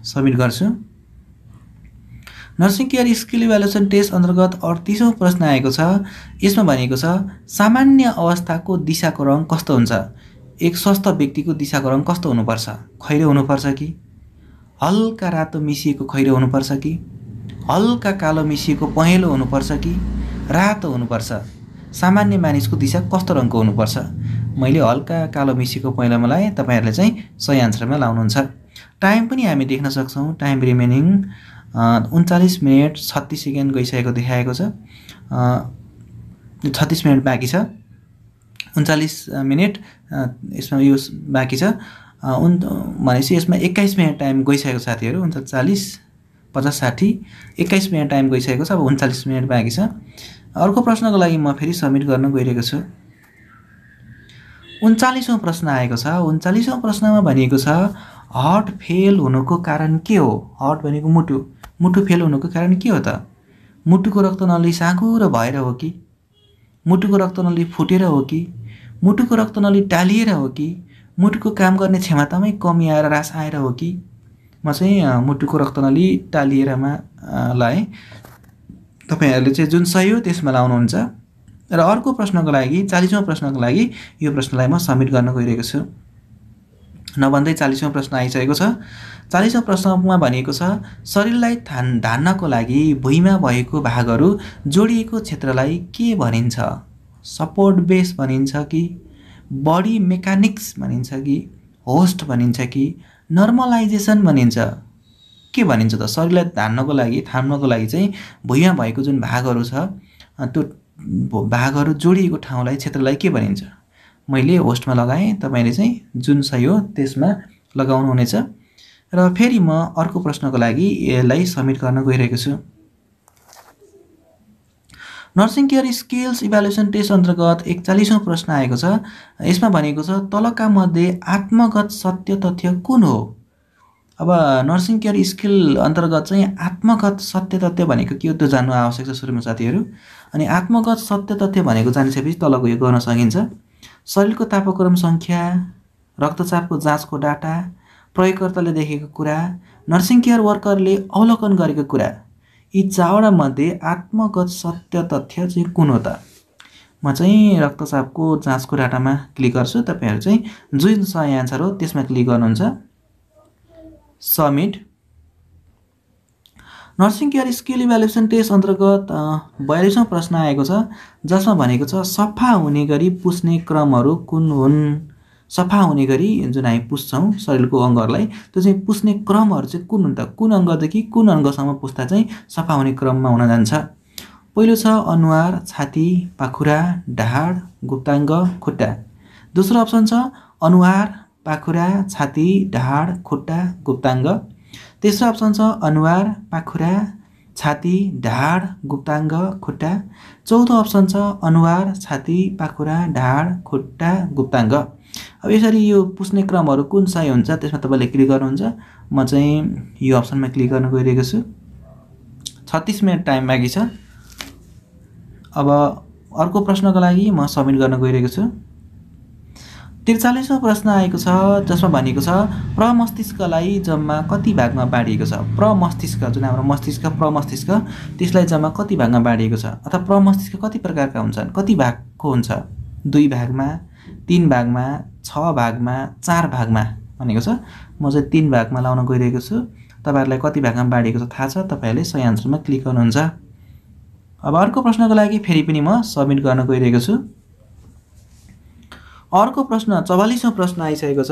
सबमिट गर्छु। Nursing care skill evaluation test अन्तर्गत 38औं प्रश्न आएको छ। यसमा भनिएको छ सामान्य अवस्थाको दिशाको रङ कस्तो हुन्छ? एक स्वस्थ व्यक्तिको दिशाको रङ कस्तो हुनुपर्छ? खैरो हुनुपर्छ कि? हल्का रातो मिसिएको खैरो हुनुपर्छ कि? हल्का कालो मिसिएको पहेँलो हुनुपर्छ कि? रातो हुनुपर्छ? सामान्य मानिसको दिशा कस्तो रङको हुनुपर्छ? मैले हल्का कालो मिसिएको पहेँलोमा लाएँ, तपाईहरुले चाहिँ सही आन्सरमा लाउनुहुन्छ। टाइम पनि हामी देख्न सक्छौं। टाइम रिमेनिङ 39 मिनेट 36 सेकेन्ड गइसकेको देखाएको छ। 36 मिनेट बाँकी छ। 39 मिनेट यसमा यो बाँकी छ। भनेपछि यसमा 21 मिनेट टाइम गइसकेको साथीहरु। 39 50 60 21 मिनेट टाइम गइसकेको छ। अब 39 मिनेट बाँकी छ। अर्को प्रश्नको लागि म फेरि सबमिट गर्न गइरहेको छु। 39औं प्रश्न आएको छ। 39औं प्रश्नमा भनिएको छ हार्ट फेल हुनुको कारण के हो? हार्ट भनेको मुटु। मुटु फेल हुनुको कारण के हो त? मुटुको रक्तनली साँघुरो भएर हो कि? मुटुको रक्तनली फुटेर हो कि? मुटुको रक्तनली टालिएर हो कि? मुटुको काम गर्ने क्षमतामै कमी आएर ह्रास आएर हो कि? म चाहिँ मुटुको रक्तनली टालिएरमा लाएँ। तपाईहरुले चाहिँ जुन सही हो त्यसमा लाउनुहुन्छ। र अर्को प्रश्नको लागि 40औं प्रश्नको लागि यो प्रश्नलाई म सबमिट गर्न गइरहेको छु। नभन्दै 40औं प्रश्न आइसकेको छ। 40औं प्रश्नमा भनिएको छ शरीरलाई धान्नको लागि भुइँमा भएको भागहरू जोडिएको क्षेत्रलाई के भनिन्छ? सपोर्ट बेस भनिन्छ कि? बडी मेकानिक्स भनिन्छ कि? होस्ट भनिन्छ कि? नर्मलाइजेसन भनिन्छ? के भनिन्छ त? शरीरलाई धान्नको लागि थाम्नको लागि चाहिँ भुइँमा भएको जुन भागहरू छ त्यो भागहरू जोडिएको ठाउँलाई क्षेत्रलाई के भनिन्छ? मैले होस्टमा लगाएँ, तपाईले चाहिँ जुन सही हो त्यसमा लगाउनु हुनेछ। र फेरि म अर्को प्रश्नको लागि यसलाई सबमिट गर्न गइरहेको छु। Nursing care skills evaluation test अन्तर्गत 41औं प्रश्न आएको छ। यसमा भनेको छ तलका मध्ये आत्मगत सत्य तथ्य कुन हो? अब नर्सिङ केयर स्किल अन्तर्गत चाहिँ आत्मगत सत्य तथ्य भनेको के हो त्यो जान्नु आवश्यक छ सुरुमा साथीहरू। अनि आत्मगत सत्य तथ्य भनेको जानिसकेपछि तलको यो गर्न सकिन्छ। शरीरको तापक्रम सङ्ख्या, रक्तचापको जाँचको डाटा, प्रयोगकर्ताले देखेको कुरा, नर्सिङ केयर वर्करले अवलोकन गरेको कुरा, यी 4वटा मध्ये आत्मगत सत्य तथ्य चाहिँ कुन हो त? म चाहिँ रक्तचापको जाँचको डाटामा क्लिक गर्छु। तपाईँहरू चाहिँ जुन सही एन्सर हो त्यसमा क्लिक गर्नुहुन्छ। Submit. Nursing care skill evaluation test अन्तर्गत 42औं प्रश्न आएको छ, जसमा भनेको छ सफा हुने गरी पुस्ने क्रमहरू कुन हुन्? सफा हुने गरी जुन हामी पुस्छौँ शरीरको अङ्गहरूलाई, त्यो चाहिँ पुस्ने क्रमहरू चाहिँ कुन हुन् त? कुन अङ्गदेखि कुन अङ्गसम्म पुस्दा चाहिँ सफा हुने क्रममा हुन जान्छ? पहिलो छ अनुहार, छाती, पाखुरा, ढाड, गुप्ताङ्ग, खुट्टा। दोस्रो अप्सन छ अनुहार, पाखुरा, छाती, ढाड, खुट्टा, गुप्ताङ्ग। तेस्रो अप्सन छ अनुहार, पाखुरा, छाती, ढाड, गुप्ताङ्ग, खुट्टा। चौथो अप्सन छ अनुहार, छाती, पाखुरा, ढाड, खुट्टा, गुप्ताङ्ग। अब यसरी यो पुस्ने क्रमहरू कुन सही हुन्छ त्यसमा तपाईँले क्लिक गर्नुहुन्छ। म चाहिँ यो अप्सनमा क्लिक गर्न गइरहेको छु। 36 मिनट टाइम बाँकी छ। अब अर्को प्रश्नको लागि म सबमिट गर्न गइरहेको छु। 43औं प्रश्न आएको छ, जसमा भनेको छ प्रमस्तिष्कलाई जम्मा कति भागमा बाँडिएको छ? प्रमस्तिष्क जुन हाम्रो मस्तिष्क प्रमस्तिष्क, त्यसलाई जम्मा कति भागमा बाँडिएको छ? अथवा प्रमस्तिष्क कति प्रकारका हुन्छन्? कति भागको हुन्छ? 2 भागमा, 3 भागमा, 6 भागमा, 4 भागमा भनेको छ। म चाहिँ 3 भागमा लाउन गइरहेको छु। तपाईँहरूलाई कति भागमा बाँडिएको छ थाहा छ, तपाईँहरूले सही आन्सरमा क्लिक गर्नुहुन्छ। अब अर्को प्रश्नको लागि फेरि पनि म सबमिट गर्न गइरहेको छु। अर्को प्रश्न 44औं प्रश्न आइसकेको छ।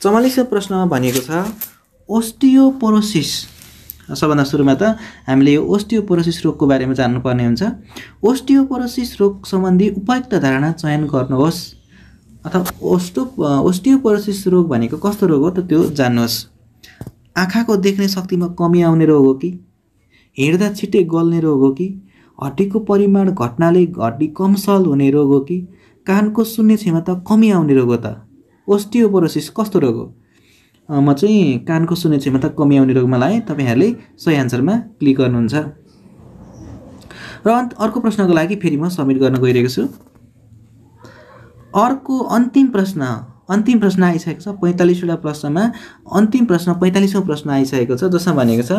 44औं प्रश्नमा भनेको छ ओस्टियोपोरोसिस। सबभन्दा सुरुमा त हामीले यो ओस्टियोपोरोसिस रोगको बारेमा जान्नुपर्ने हुन्छ। ओस्टियोपोरोसिस रोग सम्बन्धी उपयुक्त धारणा चयन गर्नुहोस्। अथवा ओस्टियोपोरोसिस रोग भनेको कस्तो रोग हो त त्यो जान्नुहोस्। आँखाको देख्ने शक्तिमा कमी आउने रोग हो कि? हिँड्दा छिट्टै गल्ने रोग हो कि? हड्डीको परिमाण घट्नाले हड्डी कमसल हुने रोग हो कि? कानको सुन्ने क्षमता कमी आउने रोग हो त? ओस्टियोपोरोसिस कस्तो रोग हो? म चाहिँ कानको सुन्ने क्षमता कमी आउने रोगमा लाएँ। तपाईँहरूले सही आन्सरमा क्लिक गर्नुहुन्छ। र अर्को प्रश्नको लागि फेरि म सबमिट गर्न गइरहेको छु। अर्को अन्तिम प्रश्न आइसकेको छ। 45वटा प्रश्नमा अन्तिम प्रश्न 45औं प्रश्न आइसकेको छ, जसमा भनेको छ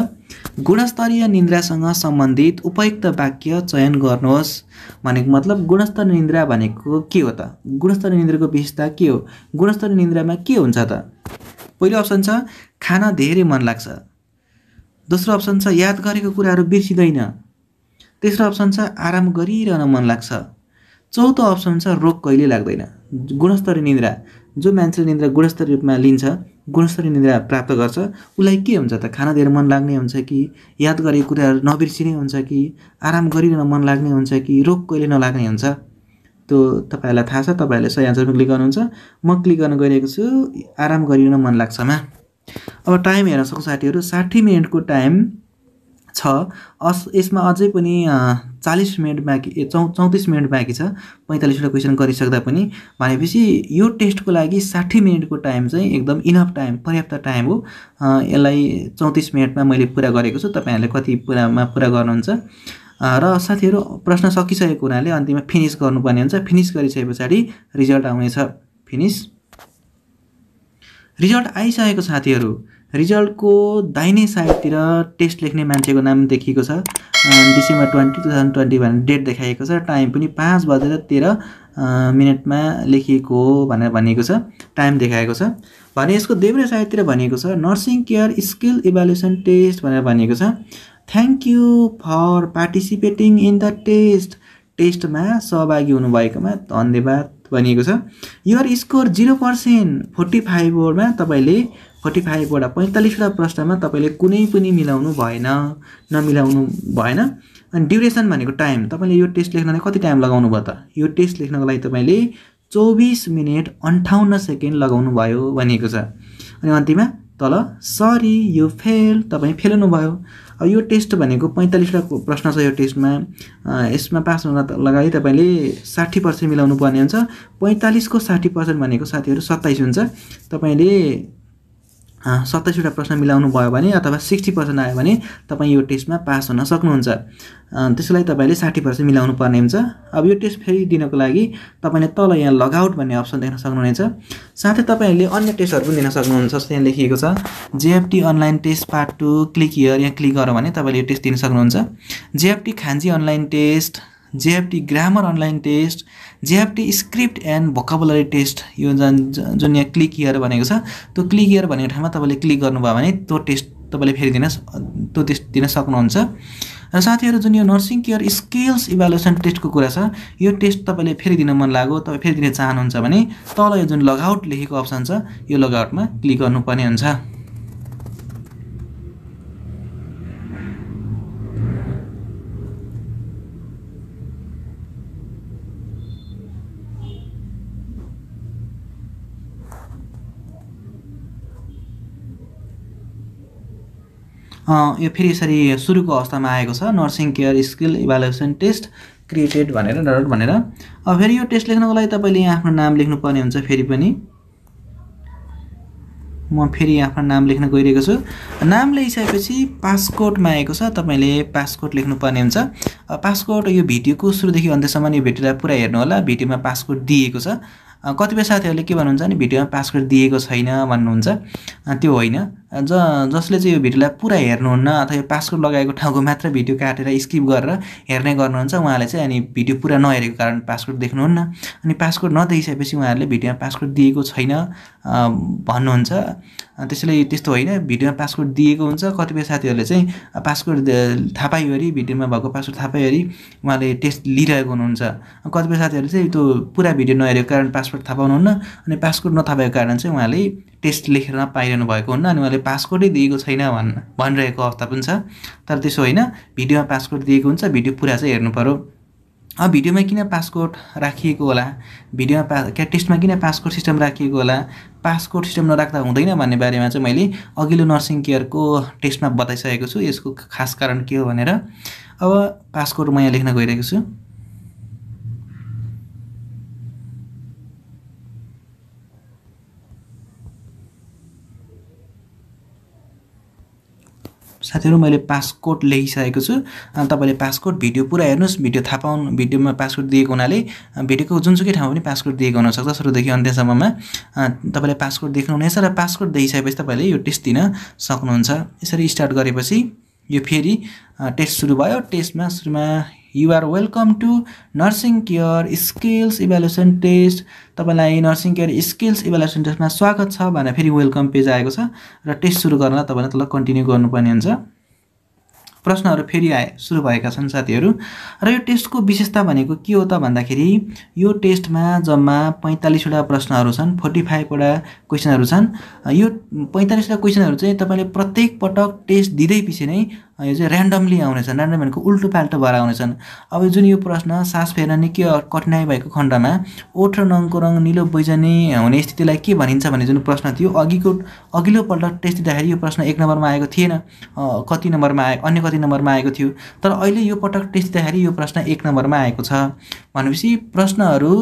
गुणस्तरीय निन्द्रासँग सम्बन्धित उपयुक्त वाक्य चयन गर्नुहोस्। भनेको मतलब गुणस्तरीय निन्द्रा भनेको के हो त? गुणस्तरीय निन्द्राको विशेषता के हो? गुणस्तरीय निन्द्रामा के हुन्छ त? पहिलो अप्सन छ खान धेरै मन लाग्छ। दोस्रो अप्सन छ याद गरेको कुराहरू बिर्सिँदैन। तेस्रो अप्सन छ आराम गरिरहन मन लाग्छ। चौथो अप्सन छ रोग कहिले लाग्दैन। गुणस्तरीय निन्द्रा, जो मान्छेले निन्द्रा गुणस्तरीय रूपमा लिन्छ, गुणस्तरीय निन्द्रा प्राप्त गर्छ, उसलाई के हुन्छ त? खाना धेरै मन लाग्ने हुन्छ कि? याद गरेको कुराहरू नबिर्सिने हुन्छ कि? आराम गरिरहन मन लाग्ने हुन्छ कि? रोग कहिले नलाग्ने हुन्छ? त्यो तपाईँहरूलाई थाहा छ। तपाईँहरूले सही आन्सरमा क्लिक गर्नुहुन्छ। म क्लिक गर्न गइरहेको छु आराम गरिरहन मन लाग्छमा। अब टाइम हेर्न सक्छौँ साथीहरू, 60 मिनटको टाइम छ। यसमा अझै पनि 40 मिनट बाँकी, 34 मिनट बाँकी छ 45वटा क्वेसन गरिसक्दा पनि। भनेपछि यो टेस्टको लागि 60 मिनटको टाइम चाहिँ एकदम इनफ टाइम, पर्याप्त टाइम हो। यसलाई 34 मिनटमा मैले पुरा गरेको छु। तपाईँहरूले कति पुरा गर्नुहुन्छ? र साथीहरू प्रश्न सकिसकेको हुनाले अन्तिममा फिनिस गर्नुपर्ने हुन्छ। फिनिस गरिसके पछाडि रिजल्ट आउनेछ। फिनिस रिजल्ट आइसकेको साथीहरू। रिजल्टको दाहिने साइडतिर टेस्ट लेख्ने मान्छेको नाम देखिएको छ। डिसेम्बर 20, 2020 भनेर डेट देखाइएको छ। टाइम पनि 5:13 लेखिएको हो भनेर भनिएको छ। टाइम देखाएको छ। भने यसको देब्रे साइडतिर भनिएको छ nursing care skill evaluation test भनेर भनिएको छ। Thank you for participating in the test. टेस्टमा सहभागी हुनुभएकोमा धन्यवाद भनिएको छ। Your score 0%। 45 वटामा तपाईँले 45वटा 45वटा प्रश्नमा तपाईँले कुनै पनि मिलाउनु भएन। अनि ड्युरेसन भनेको टाइम, तपाईँले यो टेस्ट लेख्नलाई कति टाइम लगाउनु भयो त? यो टेस्ट लेख्नको लागि तपाईँले 24 मिनेट 58 सेकेन्ड लगाउनु भयो भनिएको छ। अनि अन्तिममा तल सरी यो फेल, तपाईँ फेल हुनुभयो। अब यो टेस्ट भनेको 45वटा प्रश्न छ। यो टेस्टमा यसमा पास हुन लगाई तपाईँले 60% मिलाउनु पर्ने हुन्छ। 45 को 60% भनेको साथीहरू 27 हुन्छ। तपाईँले 27 वटा प्रश्न मिलाउनु भयो भने अथवा 60% आयो भने तपाईँ यो टेस्टमा पास हुन सक्नुहुन्छ। त्यसको लागि तपाईँले 60% मिलाउनु पर्ने हुन्छ। अब यो टेस्ट फेरि दिनको लागि तपाईँले तल यहाँ लगआउट भन्ने अप्सन देख्न सक्नुहुनेछ। साथै तपाईँहरूले अन्य टेस्टहरू पनि दिन सक्नुहुन्छ। जस्तै यहाँ लेखिएको छ JFT online test part 2 click here, यहाँ क्लिक गरौँ भने तपाईँले यो टेस्ट दिन सक्नुहुन्छ। JFT kanji online test, JFT grammar online test, JFT script and vocabulary test, यो जुन यहाँ क्लिक हियर भनेको छ त्यो क्लिक हियर भनेको ठाउँमा तपाईँले क्लिक गर्नुभयो भने त्यो टेस्ट तपाईँले फेरि त्यो टेस्ट दिन सक्नुहुन्छ। र साथीहरू जुन यो नर्सिङ केयर स्किल्स इभ्यालुएसन टेस्टको कुरा छ, यो टेस्ट तपाईँले फेरि दिन मन लाग्यो, तपाईँ फेरि दिन चाहनुहुन्छ भने तल यो जुन लगआउट लेखेको अप्सन छ यो लगआउटमा क्लिक गर्नुपर्ने हुन्छ। यो फेरि यसरी सुरुको अवस्थामा आएको छ nursing care skill evaluation test created भनेर डट भनेर। अब फेरि यो टेस्ट लेख्नको लागि तपाईँले यहाँ आफ्नो नाम लेख्नुपर्ने हुन्छ। फेरि पनि म फेरि आफ्नो नाम लेख्न गइरहेको छु। नाम लेखिसकेपछि पासकोडमा आएको छ, तपाईँले पासकोड लेख्नुपर्ने हुन्छ। पासकोड यो भिडियोको सुरुदेखि अन्त्यसम्म यो भिडियोलाई पुरा हेर्नु होला। भिडियोमा पासकोड दिएको छ। कतिपय साथीहरूले के भन्नुहुन्छ भने भिडियोमा पासकोड दिएको छैन भन्नुहुन्छ। त्यो होइन, जसले चाहिँ यो भिडियोलाई पुरा हेर्नुहुन्न अथवा यो पासकोड लगाएको ठाउँको मात्र भिडियो काटेर स्किप गरेर हेर्ने गर्नुहुन्छ, उहाँले चाहिँ अनि भिडियो पुरा नहेरेको कारण पासकोड देख्नुहुन्न। अनि पासकोड नदेखिसकेपछि उहाँहरूले भिडियोमा पासकोड दिएको छैन भन्नुहुन्छ। त्यसैले त्यस्तो होइन, भिडियोमा पासकोड दिएको हुन्छ। कतिपय साथीहरूले चाहिँ पासकोड थाहा पाइवरी भिडियोमा भएको पासकोड थाहा पाइवरी उहाँले टेस्ट लिइरहेको हुनुहुन्छ। कतिपय साथीहरूले चाहिँ त्यो पुरा भिडियो नहेरेको कारण पासकोड थाहा पाउनुहुन्न, अनि पासकोड नथाहा भएको कारण चाहिँ उहाँले टेस्ट लेखेर पाइरहनु भएको हुन्न, अनि उहाँले पासकोडै दिएको छैन भनिरहेको अवस्था पनि छ। तर त्यसो होइन, भिडियोमा पासकोड दिएको हुन्छ, भिडियो पुरा चाहिँ हेर्नु पर्यो। अब भिडियोमा किन पासकोड राखिएको होला, भिडियोमा टेस्टमा किन पासकोड सिस्टम राखिएको होला, पासकोड सिस्टम नराख्दा हुँदैन भन्ने बारेमा चाहिँ मैले अघिल्लो नर्सिङ केयरको टेस्टमा बताइसकेको छु, यसको खास कारण के हो भनेर। अब पासकोड म यहाँ लेख्न गइरहेको छु। साथीहरू मैले पासकोड लेखिसकेको छु। तपाईँले पासकोड भिडियो पुरा हेर्नुहोस्, भिडियो थाहा पाउनु, भिडियोमा पासकोड दिएको हुनाले भिडियोको जुनसुकै ठाउँमा पनि पासकोड दिएको हुनसक्छ। सुरुदेखि अन्त्यसम्ममा तपाईँले पासकोड देख्नुहुनेछ र पासकोड देखिसकेपछि तपाईँले यो टेस्ट दिन सक्नुहुन्छ। यसरी स्टार्ट गरेपछि यो फेरि टेस्ट सुरु भयो। टेस्टमा सुरुमा you are welcome to nursing care skills evaluation test, तपाईँलाई नर्सिङ केयर स्किल्स इभ्यालुएसन टेस्टमा स्वागत छ भनेर फेरि वेलकम पेज आएको छ र टेस्ट सुरु गर्नलाई तपाईँले तल कन्टिन्यू गर्नुपर्ने हुन्छ। प्रश्नहरू फेरि सुरु भएका छन् साथीहरू। र यो टेस्टको विशेषता भनेको के हो त भन्दाखेरि यो टेस्टमा जम्मा 45 वटा प्रश्नहरू छन्, 45 वटा क्वेसनहरू छन्। यो 45 वटा क्वेसनहरू चाहिँ तपाईँले प्रत्येक पटक टेस्ट दिँदै पछि नै यो चाहिँ ऱ्यान्डमली आउनेछन्। ऱ्यान्डम भनेको उल्टो पाल्टो भएर आउनेछन्। अब जुन यो प्रश्न सास फेर्न निकै कठिनाइ भएको खण्डमा ओठ र नङको रङ निलो बैजनी हुने स्थितिलाई के भनिन्छ भन्ने जुन प्रश्न थियो, अघिल्लो पल्ट टेस्ट दिँदाखेरि यो प्रश्न 1 नम्बरमा आएको थिएन, कति नम्बरमा आयो, अन्य कति नम्बरमा आएको थियो। तर अहिले यो पटक टेस्ट दिँदाखेरि यो प्रश्न 1 नम्बरमा आएको छ भनेपछि प्रश्नहरू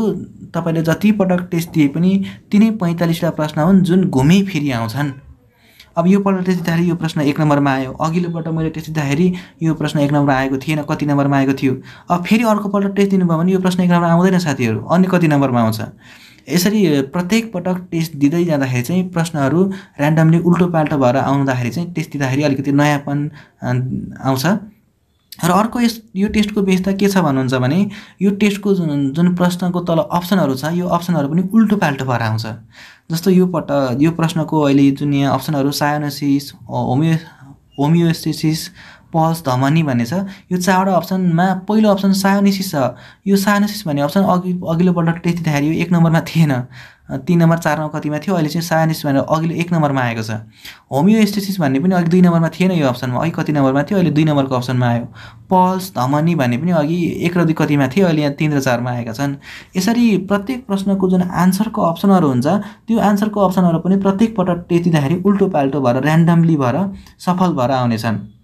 तपाईँले जति पटक टेस्ट दिए पनि तिनै 45 वटा प्रश्न हुन् जुन घुमै फेरि आउँछन्। अब यो पल्ट टेस्ट दिँदाखेरि यो प्रश्न 1 नम्बरमा आयो, अघिल्लो पल्ट मैले टेस्ट दिँदाखेरि यो प्रश्न 1 नम्बरमा आएको थिएन, कति नम्बरमा आएको थियो। अब फेरि अर्को पल्ट टेस्ट दिनुभयो भने यो प्रश्न 1 नम्बरमा आउँदैन साथीहरू, अन्य कति नम्बरमा आउँछ। यसरी प्रत्येक पटक टेस्ट दिँदै जाँदाखेरि चाहिँ प्रश्नहरू ऱ्यान्डमली उल्टो पाल्टो भएर आउँदाखेरि चाहिँ टेस्ट दिँदाखेरि अलिकति नयाँपन आउँछ। र अर्को यो टेस्टको विशेषता के छ भन्नुहुन्छ भने यो टेस्टको जुन प्रश्नको तल अप्सनहरू छ यो अप्सनहरू पनि उल्टो पाल्टो भएर आउँछ। जस्तो यो प्रश्नको अहिले जुन यहाँ अप्सनहरू सायोनोसिस, होमियोस्टेसिस, पल्स, धमनी भन्ने छ, यो 4वटा अप्सनमा पहिलो अप्सन सायोनोसिस छ। यो सायोनोसिस भन्ने अप्सन अघिल्लो पल्ट टेस्ट दिँदाखेरि यो 1 नम्बरमा थिएन, 3 नम्बर 4 नम्बर कतिमा थियो, अहिले चाहिँ सायोनोसिस भनेर अघिल्लो 1 नम्बरमा आएको छ। होमियोस्टेसिस भन्ने पनि अघि 2 नम्बरमा थिएन यो अप्सनमा, अघि कति नम्बरमा थियो, अहिले 2 नम्बरको अप्सनमा आयो। पल्स, धमनी भन्ने पनि अघि 1 र 2 कतिमा थियो, अहिले यहाँ 3 र 4मा आएका छन्। यसरी प्रत्येक प्रश्नको जुन आन्सरको अप्सनहरू हुन्छ त्यो आन्सरको अप्सनहरू पनि प्रत्येक पटक टेस्ट दिँदाखेरि उल्टो पाल्टो भएर ऱ्यान्डमली भएर सफल भएर आउनेछन्।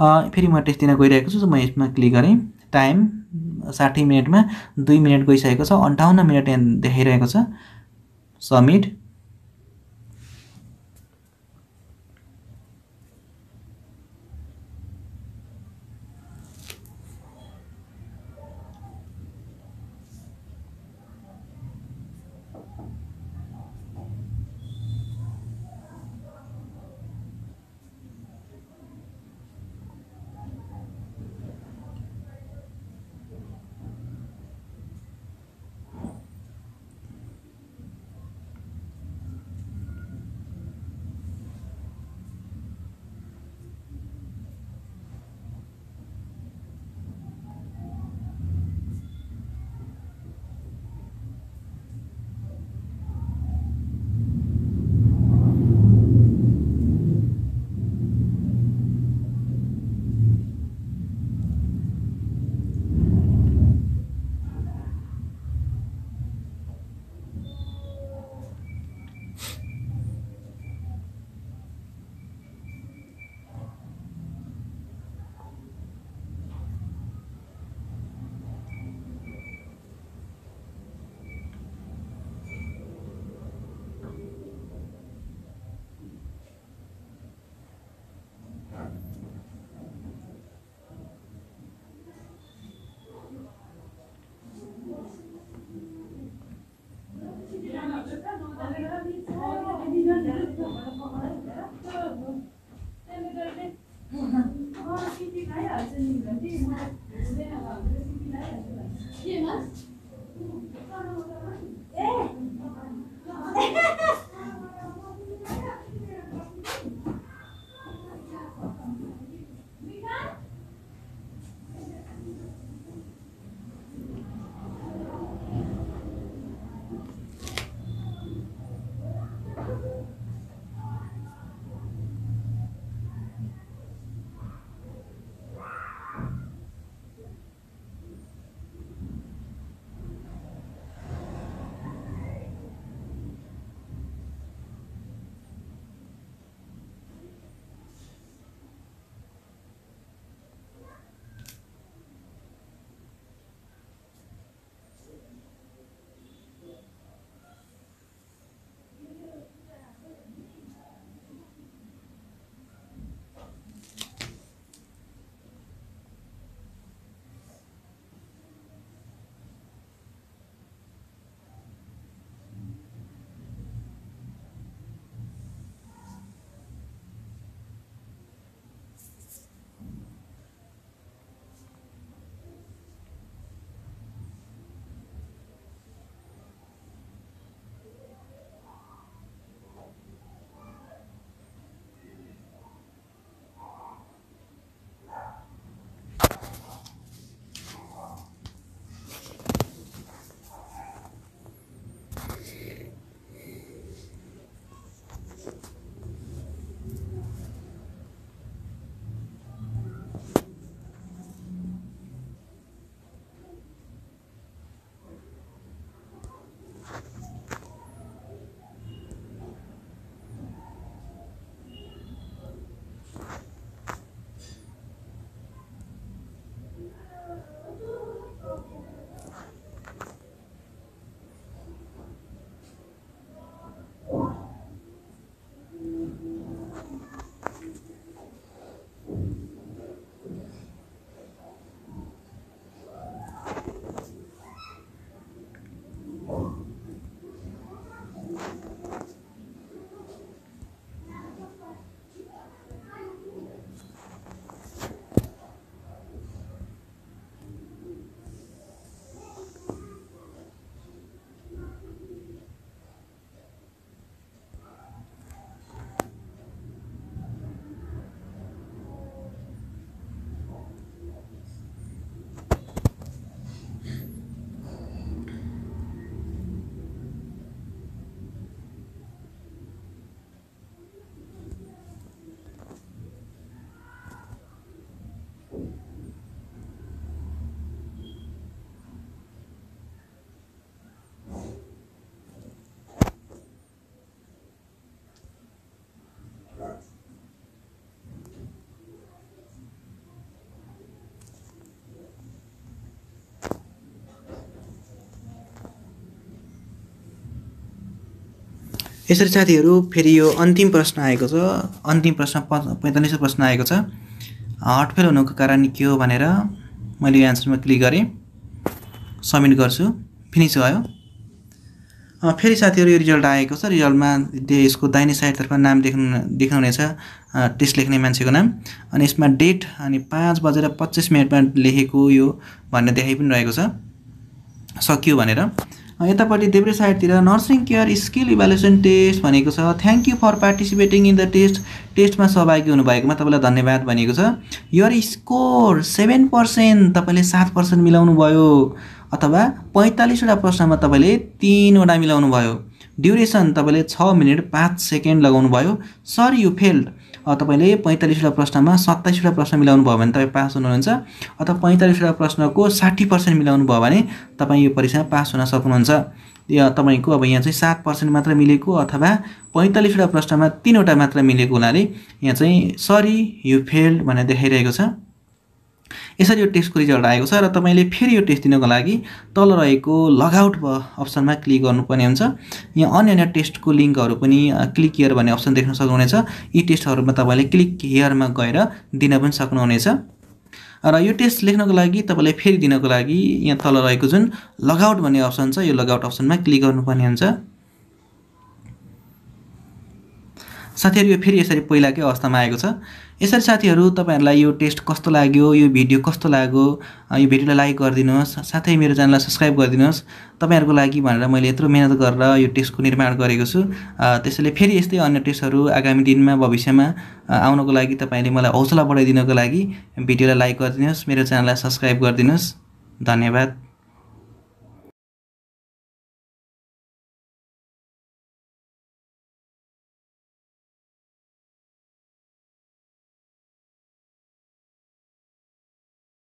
फेरि म टेस्ट दिन गइरहेको छु, म यसमा क्लिक गरेँ। टाइम 60 मिनटमा 2 मिनट गइसकेको छ, 58 मिनट यहाँ देखाइरहेको छ। सबमिट। यसरी साथीहरू फेरि यो अन्तिम प्रश्न आएको छ। अन्तिम प्रश्न 45औं प्रश्न आएको छ। हटफेल हुनुको कारण के हो भनेर मैले यो एन्सरमा क्लिक गरेँ, सबमिट गर्छु, फिनिस भयो। फेरि साथीहरू यो रिजल्ट आएको छ। रिजल्टमा यसको दाहिने साइडतर्फ नाम देख्नुहुनेछ, टेस्ट लेख्ने मान्छेको नाम, अनि यसमा डेट अनि 5:25 लेखेको यो भनेर देखाइ पनि रहेको छ, सकियो भनेर। यतापट्टि देब्रे साइडतिर nursing care skill evaluation test भनेको छ। Thank you for participating in the test. टेस्टमा सहभागी हुनुभएकोमा तपाईँलाई धन्यवाद भनेको छ। योर स्कोर 7%, तपाईँले 7% मिलाउनु भयो, अथवा 45वटा प्रश्नमा तपाईँले 3वटा मिलाउनु भयो। ड्युरेसन तपाईँले 6 मिनेट 5 सेकेन्ड लगाउनु भयो। सर यु फेल्ड, तपाईँले 45वटा प्रश्नमा 27वटा प्रश्न मिलाउनु भयो भने तपाईँ पास हुनुहुन्छ, अथवा 45वटा प्रश्नको 60% मिलाउनु भयो भने तपाईँ यो परीक्षामा पास हुन सक्नुहुन्छ। तपाईँको अब यहाँ चाहिँ 7% मात्र मिलेको, अथवा 45वटा प्रश्नमा 3वटा मात्र मिलेको हुनाले यहाँ चाहिँ सरी यु फेल्ड भनेर देखाइरहेको छ। यसरी यो टेस्टको रिजल्ट आएको छ। र तपाईँले फेरि यो टेस्ट दिनको लागि तल रहेको लगआउट अप्सनमा क्लिक गर्नुपर्ने हुन्छ। यहाँ अन्य टेस्टको लिङ्कहरू पनि क्लिक हियर भन्ने अप्सन देख्न सक्नुहुनेछ। यी टेस्टहरूमा तपाईँले क्लिक हियरमा गएर दिन पनि सक्नुहुनेछ। र यो टेस्ट लेख्नको लागि तपाईँले फेरि दिनको लागि यहाँ तल रहेको जुन लगआउट भन्ने अप्सन छ, यो लगआउट अप्सनमा क्लिक गर्नुपर्ने हुन्छ। साथीहरू यो फेरि यसरी पहिलाकै अवस्थामा आएको छ। यसरी साथीहरू तपाईँहरूलाई यो टेस्ट कस्तो लाग्यो, यो भिडियो कस्तो लाग्यो, यो भिडियोलाई लाइक गरिदिनुहोस्, साथै मेरो च्यानललाई सब्स्क्राइब गरिदिनुहोस्। तपाईँहरूको लागि भनेर मैले यत्रो मेहनत गरेर यो टेस्टको निर्माण गरेको छु। त्यसैले फेरि यस्तै अन्य टेस्टहरू आगामी दिनमा भविष्यमा आउनको लागि तपाईँले मलाई हौसला बढाइदिनको लागि भिडियोलाई लाइक गरिदिनुहोस्, मेरो च्यानललाई सब्स्क्राइब गरिदिनुहोस्। धन्यवाद।